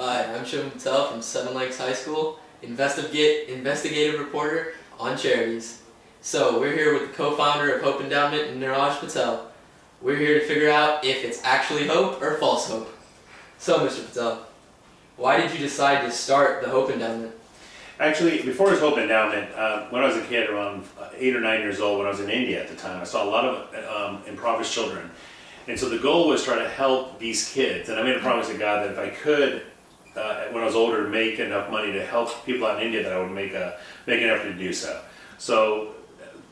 Hi, I'm Shivam Patel from Seven Lakes High School, investigative reporter on charities. So we're here with the co-founder of Hope Endowment, Niraj Patel. We're here to figure out if it's actually hope or false hope. So Mr. Patel, why did you decide to start the Hope Endowment? Actually, before it was Hope Endowment, when I was a kid, around 8 or 9 years old, when I was in India at the time, I saw a lot of impoverished children. And so the goal was try to help these kids. And I made a promise to God that if I could, when I was older, make enough money to help people out in India, that I would make an effort to do so. So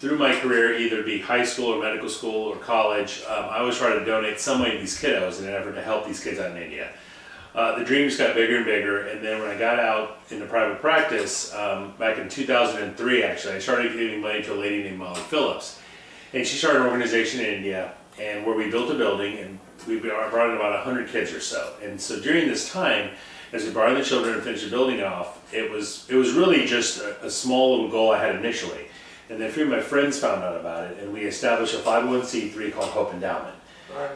through my career, either be high school or medical school or college, I always try to donate some money to these kiddos in an effort to help these kids out in India. The dream just got bigger and bigger, and then when I got out into private practice, back in 2003 actually, I started giving money to a lady named Molly Phillips. And she started an organization in India, and where we built a building, and we brought in about 100 kids or so. And so during this time, as we brought in the children and finished the building off, it was really just a small little goal I had initially. And then a few of my friends found out about it, and we established a 501c3 called Hope Endowment.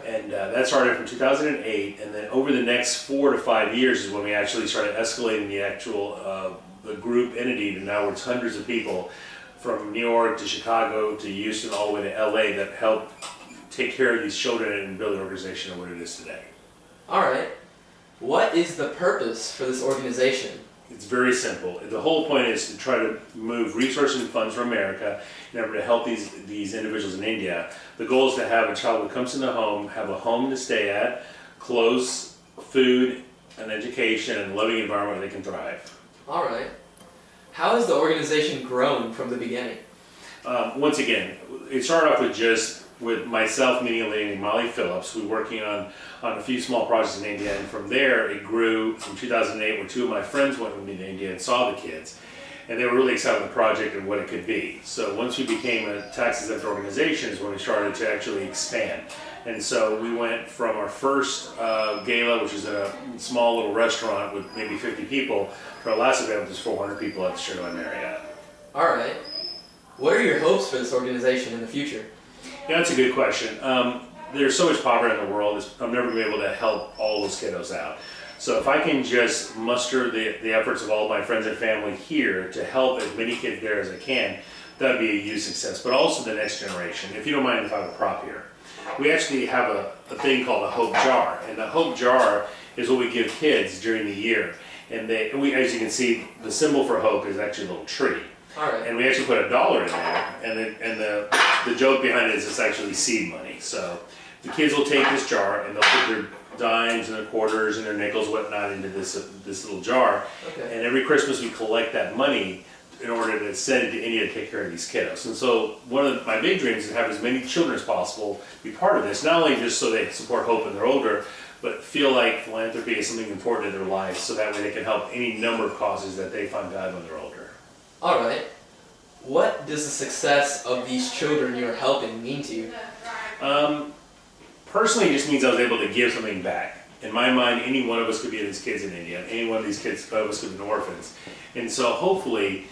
And that started from 2008, and then over the next 4 to 5 years is when we actually started escalating the actual the group entity to now it's hundreds of people from New York to Chicago to Houston all the way to LA that help take care of these children and build an organization of what it is today. Alright, what is the purpose for this organization? It's very simple. The whole point is to try to move resources and funds from America in order to help these individuals in India. The goal is to have a child who comes in the home, have a home to stay at, clothes, food, an education, and a loving environment where they can thrive. Alright. How has the organization grown from the beginning? Once again, it started off with myself meeting a lady named Molly Phillips. We were working on a few small projects in India, and from there it grew from 2008 where two of my friends went with me to India and saw the kids. And they were really excited about the project and what it could be. So once we became a tax-exempt organization is when we started to actually expand. And so we went from our first gala, which is a small little restaurant with maybe 50 people, to our last event, which is 400 people at the Sheraton Marriott. Alright. What are your hopes for this organization in the future? Yeah, that's a good question. There's so much poverty in the world, I'm never going to be able to help all those kiddos out. So if I can just muster the efforts of all my friends and family here to help as many kids there as I can, that would be a huge success. But also the next generation. If you don't mind if I have a prop here. We actually have a thing called a Hope Jar. And the Hope Jar is what we give kids during the year. And as you can see, the symbol for hope is actually a little tree. Alright. And we actually put $1 in there, and the joke behind it is it's actually seed money. So the kids will take this jar and they'll put their dimes and their quarters and their nickels, whatnot, into this little jar. Okay. And every Christmas we collect that money in order to send it to India to take care of these kiddos. And so one of my big dreams is to have as many children as possible be part of this, not only just so they support hope when they're older, but feel like philanthropy is something important in their lives, so that way they can help any number of causes that they find valuable when they're older. Alright. What does the success of these children you're helping mean to you? Personally, it just means I was able to give something back. In my mind, any one of us could be these kids in India. Any one of these kids of us could have been orphans. And so hopefully,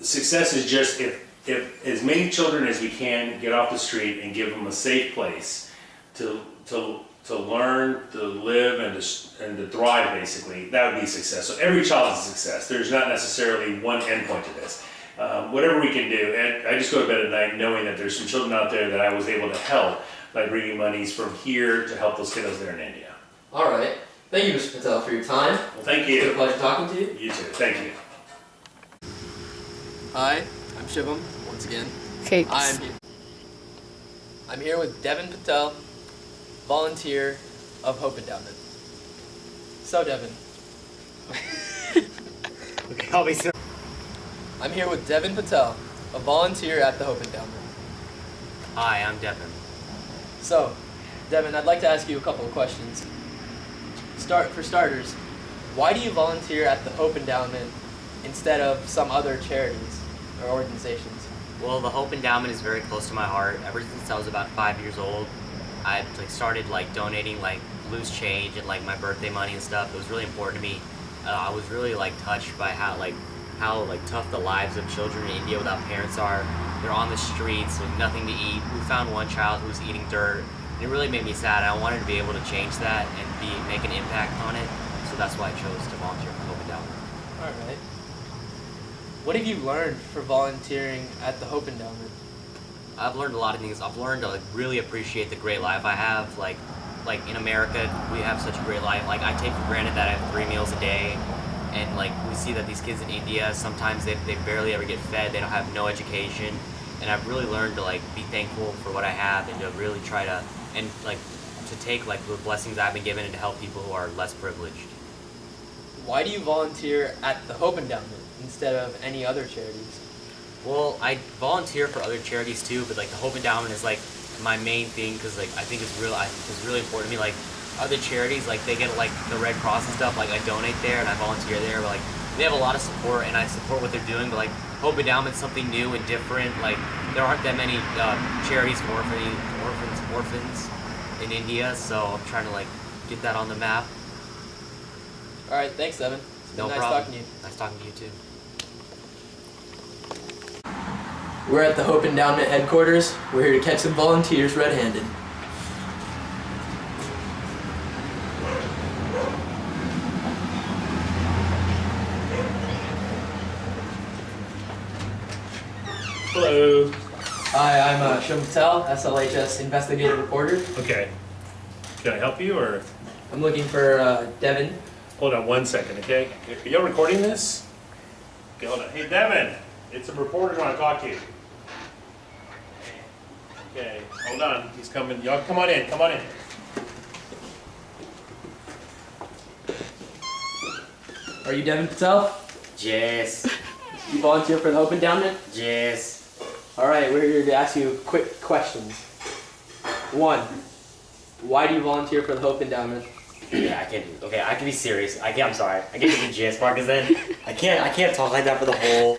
success is just if as many children as we can get off the street and give them a safe place to learn, to live, and to thrive, basically, that would be success. So every child is a success. There's not necessarily one endpoint to this. Whatever we can do, and I just go to bed at night knowing that there's some children out there that I was able to help by bringing monies from here to help those kiddos there in India. Alright. Thank you, Mr. Patel, for your time. Well, thank It's been a you. pleasure talking to you. You too. Thank you. Hi, I'm Shivam, once again. Okay. I'm here with Devin Patel, volunteer of Hope Endowment. So, Devin. Okay, I'll be. I'm here with Devin Patel, a volunteer at the Hope Endowment. Hi, I'm Devin. So, Devin, I'd like to ask you a couple of questions. For starters, why do you volunteer at the Hope Endowment instead of some other charities or organizations? Well, the Hope Endowment is very close to my heart. Ever since I was about 5 years old, I started donating loose change and my birthday money and stuff. It was really important to me. I was really touched by how tough the lives of children in India without parents are. They're on the streets with nothing to eat. We found one child who was eating dirt. And it really made me sad. I wanted to be able to change that and make an impact on it. So so that's why I chose to volunteer for Hope Endowment. All right. What have you learned for volunteering at the Hope Endowment? I've learned a lot of things. I've learned to like really appreciate the great life I have. Like in America, we have such a great life. Like I take for granted that I have 3 meals a day, and like we see that these kids in India sometimes they barely ever get fed. They don't have no education, and I've really learned to like be thankful for what I have and to really try to and like to take like the blessings I've been given and to help people who are less privileged. Why do you volunteer at the Hope Endowment instead of any other charities? Well, I volunteer for other charities too, but like the Hope Endowment is like my main thing because like I think it's really important to me. Like other charities, like they get like the Red Cross and stuff. Like I donate there and I volunteer there, but like they have a lot of support and I support what they're doing. But like Hope Endowment's something new and different. Like there aren't that many charities for orphans in India, so I'm trying to like get that on the map. All right, thanks, Devin. It's been No nice problem. talking to you. Nice talking to you too. We're at the Hope Endowment headquarters. We're here to catch some volunteers red-handed. Hello. Hi, I'm Shum Patel, SLHS investigative reporter. Okay. Can I help you or? I'm looking for Devin. Hold on 1 second, okay? Are y'all recording this? Okay, hold on. Hey, Devin, it's a reporter want to talk to you. Okay, hold on. He's coming. Y'all come on in. Come on in. Are you Devin Patel? Yes. You volunteer for the Hope Endowment? Yes. All right, we're here to ask you quick questions. 1, why do you volunteer for the Hope Endowment? Yeah, I can't. Okay, I can be serious. I'm sorry. I can't do the GS part because then I can't talk like that for the whole.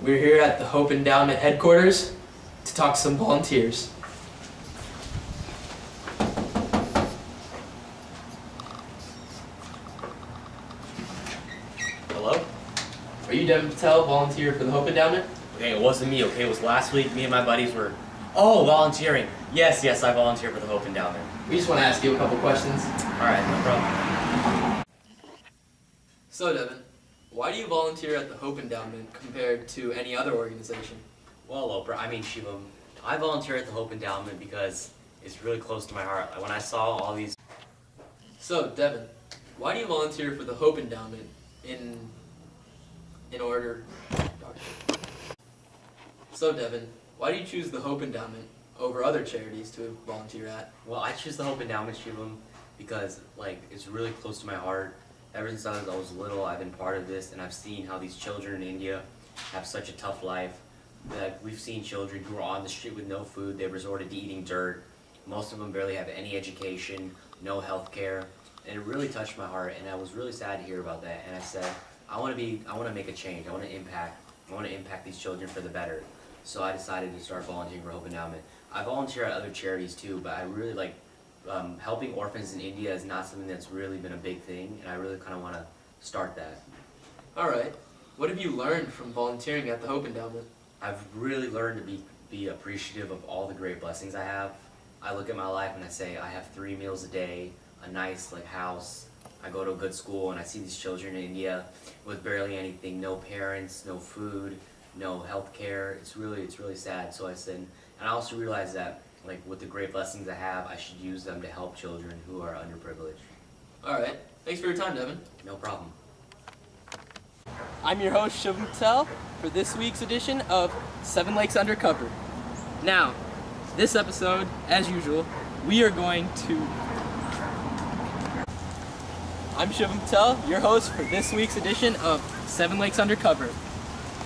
We're here at the Hope Endowment headquarters to talk to some volunteers. Hello? Are you Devin Patel, volunteer for the Hope Endowment? Okay, it wasn't me. Okay, it was last week. Me and my buddies were. Oh, volunteering. Yes, I volunteer for the Hope Endowment. We just want to ask you a couple questions. All right, no problem. So, Devin, why do you volunteer at the Hope Endowment compared to any other organization? Well, Oprah, Shivam, I volunteer at the Hope Endowment because it's really close to my heart. Like, when I saw all these. So, Devin, why do you volunteer for the Hope Endowment in order? So, Devin, why do you choose the Hope Endowment over other charities to volunteer at? Well, I choose the Hope Endowment, Shivam, because like it's really close to my heart. Ever since I was little, I've been part of this, and I've seen how these children in India have such a tough life. That we've seen children who are on the street with no food. They've resorted to eating dirt. Most of them barely have any education, no health care, and it really touched my heart. And I was really sad to hear about that. And I said, I want to make a change. I want to impact these children for the better. So I decided to start volunteering for Hope Endowment. I volunteer at other charities too, but I really like helping orphans in India is not something that's really been a big thing, and I really kind of want to start that. All right. What have you learned from volunteering at the Hope Endowment? I've really learned to be appreciative of all the great blessings I have. I look at my life and I say I have 3 meals a day, a nice like house. I go to a good school and I see these children in India with barely anything, no parents, no food, no health care. It's really sad. So I said, and I also realized that like with the great blessings I have, I should use them to help children who are underprivileged. All right. Thanks for your time, Devin. No problem. I'm your host, Shubham Patel, for this week's edition of 7 Lakes Undercover. Now, this episode, as usual, we are going to... I'm Shubham Patel, your host for this week's edition of 7 Lakes Undercover.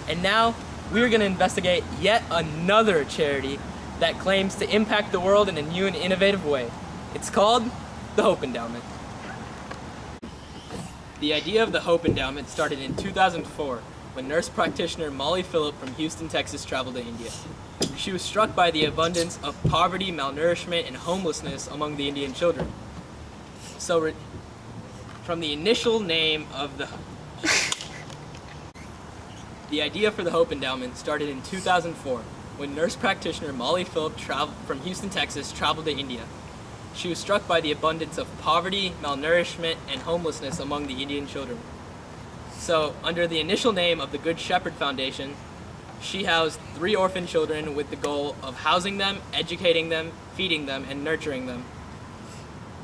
And now, we are going to investigate yet another charity that claims to impact the world in a new and innovative way. It's called the Hope Endowment. The idea of the Hope Endowment started in 2004 when nurse practitioner Molly Phillip from Houston, Texas traveled to India. She was struck by the abundance of poverty, malnourishment, and homelessness among the Indian children. So from the initial name of the idea for the Hope Endowment started in 2004 when nurse practitioner Molly Phillip from Houston, Texas traveled to India. she was struck by the abundance of poverty, malnourishment, and homelessness among the Indian children. So, under the initial name of the Good Shepherd Foundation, she housed 3 orphan children with the goal of housing them, educating them, feeding them, and nurturing them.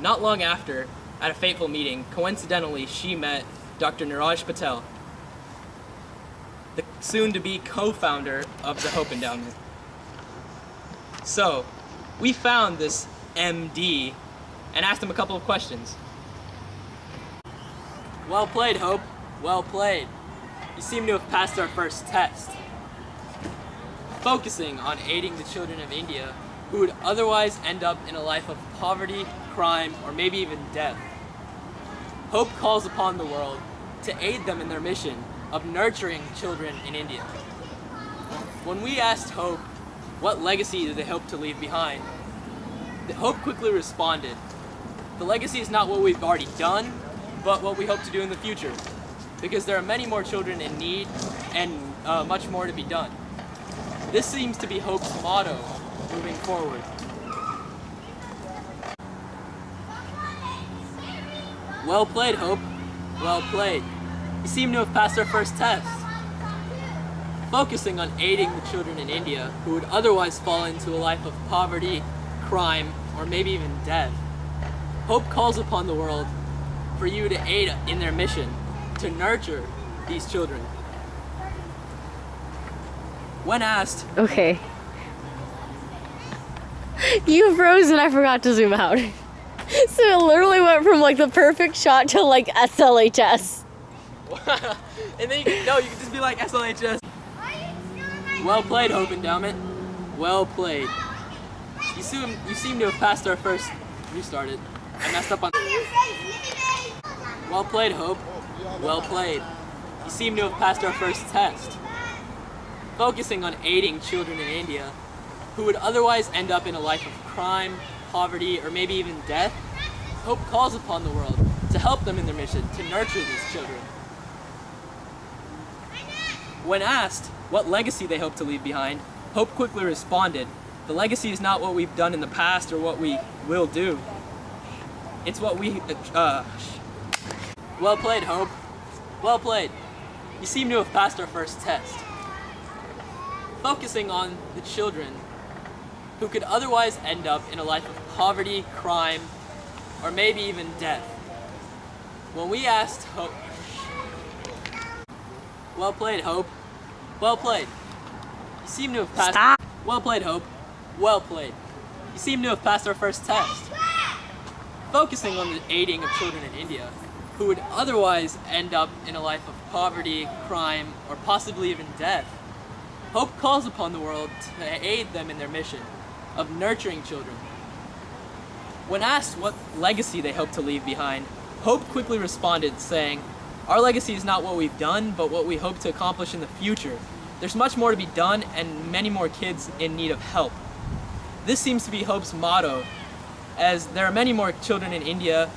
Not long after, at a fateful meeting, coincidentally, she met Dr. Niraj Patel, the soon-to-be co-founder of the Hope Endowment. So, we found this MD and asked him a couple of questions. Well played, Hope. Well played. You seem to have passed our first test. Focusing on aiding the children of India who would otherwise end up in a life of poverty, crime, or maybe even death. Hope calls upon the world to aid them in their mission of nurturing children in India. When we asked Hope what legacy do they hope to leave behind, Hope quickly responded, "The legacy is not what we've already done, but what we hope to do in the future, because there are many more children in need and much more to be done." This seems to be Hope's motto moving forward. Well played, Hope. Well played. You seem to have passed our first test. Focusing on aiding the children in India who would otherwise fall into a life of poverty, crime, or maybe even death, Hope calls upon the world for you to aid in their mission to nurture these children. When asked, Okay. You froze and I forgot to zoom out. So it literally went from like the perfect shot to like SLHS. and then you can just be like SLHS. Well played, Hope Endowment. Well played. You seem to have passed our first. Restarted. I messed up on. Well played, Hope. Well played. You seem to have passed our first test. Focusing on aiding children in India who would otherwise end up in a life of crime, poverty, or maybe even death, Hope calls upon the world to help them in their mission to nurture these children. When asked what legacy they hope to leave behind, Hope quickly responded, "The legacy is not what we've done in the past or what we will do. It's what we..." Well played, Hope. Well played. You seem to have passed our first test. Focusing on the children who could otherwise end up in a life of poverty, crime, or maybe even death. When we asked Hope... Well played, Hope. Well played. You seem to have passed... Stop. Well played, Hope. Well played. You seem to have passed our first test. Focusing on the aiding of children in India who would otherwise end up in a life of poverty, crime, or possibly even death, Hope calls upon the world to aid them in their mission of nurturing children. When asked what legacy they hope to leave behind, Hope quickly responded, saying, "Our legacy is not what we've done, but what we hope to accomplish in the future. There's much more to be done and many more kids in need of help." This seems to be Hope's motto, as there are many more children in India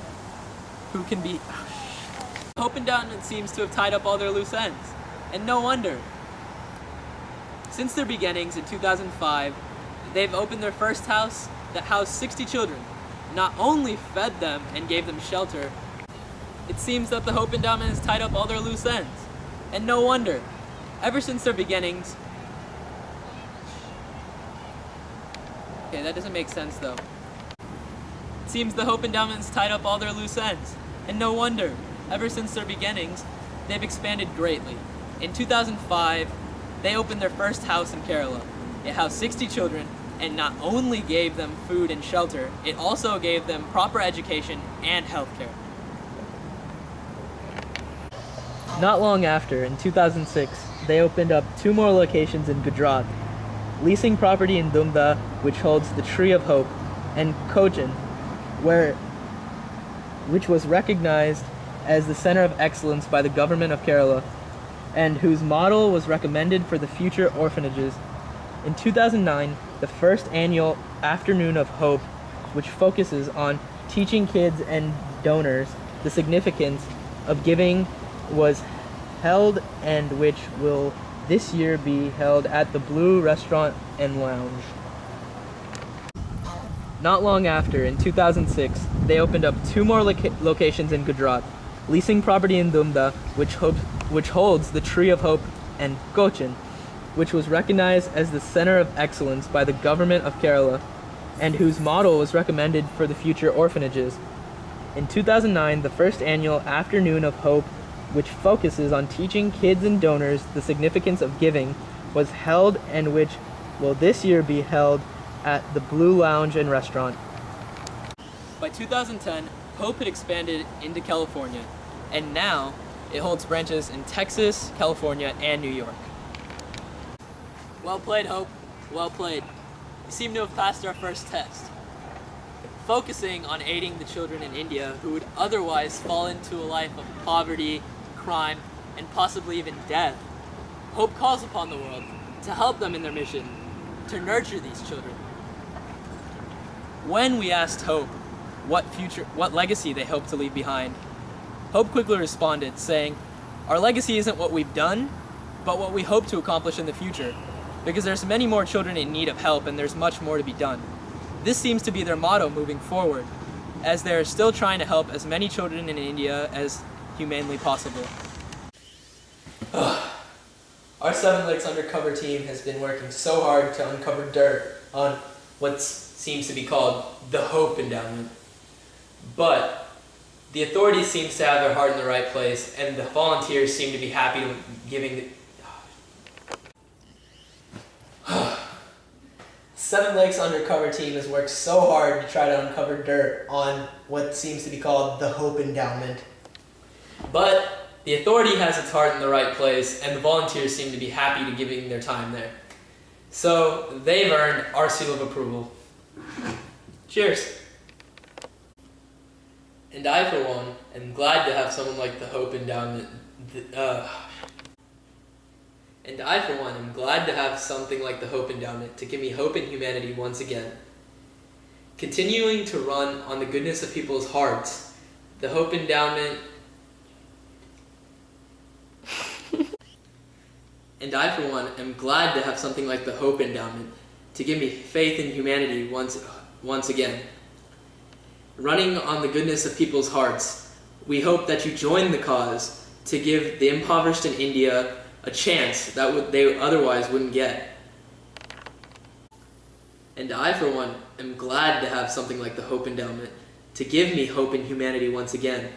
who can be... Hope Endowment seems to have tied up all their loose ends, and no wonder. Since their beginnings in 2005, they've opened their first house that housed 60 children, not only fed them and gave them shelter. It seems that the Hope Endowment has tied up all their loose ends, and no wonder. Ever since their beginnings... Okay, that doesn't make sense though. It seems the Hope Endowment has tied up all their loose ends, and no wonder. Ever since their beginnings, they've expanded greatly. In 2005, they opened their first house in Kerala. It housed 60 children and not only gave them food and shelter, it also gave them proper education and healthcare. Not long after, in 2006, they opened up 2 more locations in Gujarat, leasing property in Dumda, which holds the Tree of Hope, and Cochin, which was recognized as the center of excellence by the government of Kerala, and whose model was recommended for the future orphanages. In 2009, the first annual Afternoon of Hope, which focuses on teaching kids and donors the significance of giving, was held, and which will this year be held at the Blue Restaurant and Lounge. Not long after, in 2006, they opened up 2 more locations in Gujarat, leasing property in Dumda, which holds the Tree of Hope, and Cochin, which was recognized as the center of excellence by the government of Kerala, and whose model was recommended for the future orphanages. In 2009, the first annual Afternoon of Hope, which focuses on teaching kids and donors the significance of giving, was held, and which will this year be held at the Blue Lounge and Restaurant. By 2010, Hope had expanded into California, and now it holds branches in Texas, California, and New York. Well played, Hope. Well played. You seem to have passed our first test. Focusing on aiding the children in India who would otherwise fall into a life of poverty, crime, and possibly even death, Hope calls upon the world to help them in their mission to nurture these children. When we asked Hope what legacy they hope to leave behind, Hope quickly responded, saying, "Our legacy isn't what we've done, but what we hope to accomplish in the future, because there's many more children in need of help and there's much more to be done." This seems to be their motto moving forward, as they are still trying to help as many children in India as humanely possible. Our Seven Lakes Undercover team has been working so hard to uncover dirt on what seems to be called the Hope Endowment. But the authorities seem to have their heart in the right place, and the volunteers seem to be happy to giving Seven Lakes Undercover team has worked so hard to try to uncover dirt on what seems to be called the Hope Endowment. But the authority has its heart in the right place, and the volunteers seem to be happy to giving their time there. So they've earned our seal of approval. Cheers. And I, for one, am glad to have someone like the Hope Endowment. And I, for one, am glad to have something like the Hope Endowment to give me hope in humanity once again. Continuing to run on the goodness of people's hearts, the Hope Endowment. And I, for one, am glad to have something like the Hope Endowment to give me faith in humanity once again. Running on the goodness of people's hearts, we hope that you join the cause to give the impoverished in India a chance that they otherwise wouldn't get. And I, for one, am glad to have something like the Hope Endowment to give me hope in humanity once again.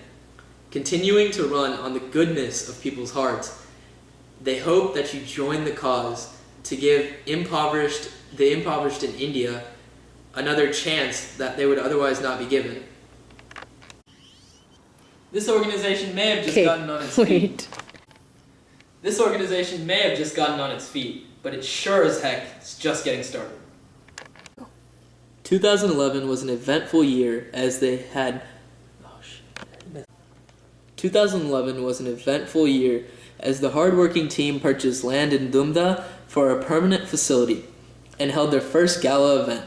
Continuing to run on the goodness of people's hearts, they hope that you join the cause to give the impoverished in India another chance that they would otherwise not be given. This organization may have just gotten on its feet. This organization may have just gotten on its feet, but it sure as heck is just getting started. 2011 was an eventful year as they had... 2011 was an eventful year as the hardworking team purchased land in Dumda for a permanent facility and held their first gala event,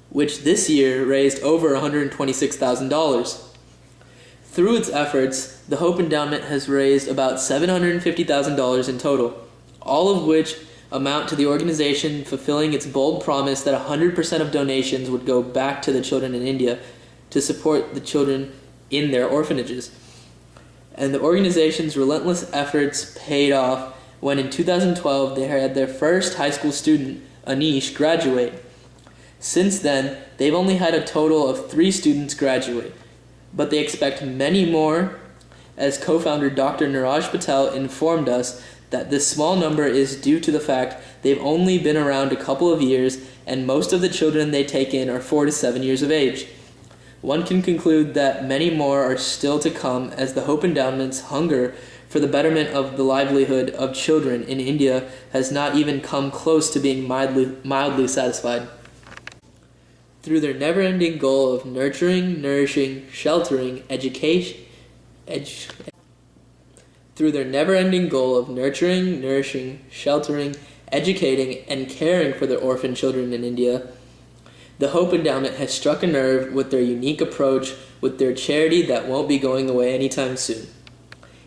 which this year raised over $126,000. Through its efforts, the Hope Endowment has raised about $750,000 in total, all of which amount to the organization fulfilling its bold promise that 100% of donations would go back to the children in India to support the children in their orphanages. And the organization's relentless efforts paid off when in 2012 they had their first high school student, Anish, graduate. Since then, they've only had a total of 3 students graduate, but they expect many more, as co-founder Dr. Niraj Patel informed us that this small number is due to the fact they've only been around a couple of years and most of the children they take in are 4 to 7 years of age. One can conclude that many more are still to come as the Hope Endowment's hunger for the betterment of the livelihood of children in India has not even come close to being mildly satisfied. Through their never-ending goal of nurturing, nourishing, sheltering, educating, and caring for their orphan children in India, the Hope Endowment has struck a nerve with their unique approach with their charity that won't be going away anytime soon.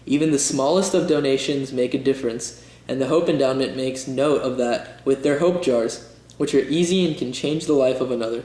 Even the smallest of donations make a difference, and the Hope Endowment makes note of that with their Hope Jars, which are easy and can change the life of another.